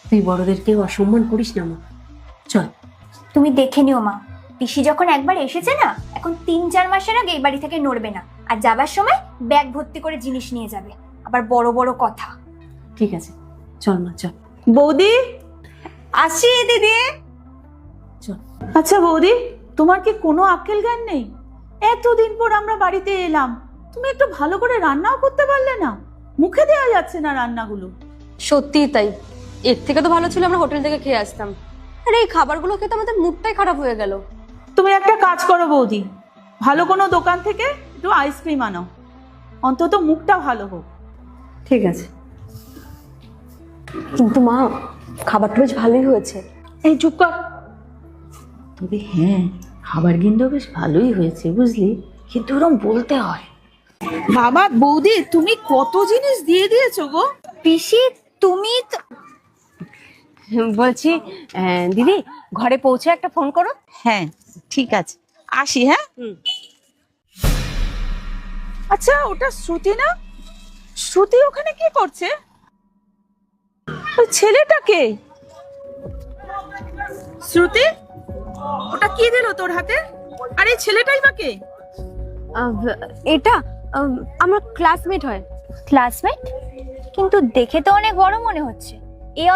তুই বড়দেরকেও অসম্মান করিস না মা। চল। তুমি দেখে নিও মা, পিসি যখন একবার এসেছে না, এখন 3-4 মাসের আগে এই বাড়ি থেকে নড়বে না। আর যাবার সময় ব্যাগ ভর্তি করে জিনিস নিয়ে যাবে, আবার বড় বড় কথা। ঠিক আছে, চল মা চল। বৌদি, আসি দিদি। চল। আচ্ছা বৌদি, তোমার কি কোনো আক্কেল জ্ঞান নেই? এতদিন পর আমরা বাড়িতে এলাম, তুমি একটু ভালো করে রান্নাও করতে পারলে না? মুখে দেওয়া যাচ্ছে না রান্নাগুলো। সত্যিই তাই, এর থেকে তো ভালো ছিল আমরা হোটেল থেকে খেয়ে আসতাম। আরে এই খাবারগুলো খেতে আমাদের মুডটাই খারাপ হয়ে গেল। তুমি একটা কাজ করো বৌদি, ভালো কোনো দোকান থেকে একটু আইসক্রিম আনো, অন্তত মুখটা ভালো হোক। ঠিক আছে। কিন্তু মা, খাবারটা বেশ ভালোই হয়েছে। এই চুপ কর। তবে হ্যাঁ, খাবার কিন্তু বেশ ভালোই হয়েছে বুঝলি, কিন্তু ওরকম বলতে হয়। বাবা বৌদি, তুমি কত জিনিস দিয়ে দিয়েছো গো। পিসি তুমি তো বলছি দিদি, ঘরে পৌঁছে একটা ফোন করো। হ্যাঁ ঠিক আছে, আসি। হ্যাঁ আচ্ছা, ওটা শ্রুতি না? শ্রুতি ওখানে কি করছে? ওই ছেলেটাকে? শ্রুতি, ওটা কি দিল তোর হাতে? আর এই ছেলেটাই বা কে? এটা আমার ক্লাসমেট হয়। ক্লাসমেট, কিন্তু দেখে তো অনেক বড় মনে হচ্ছে। এই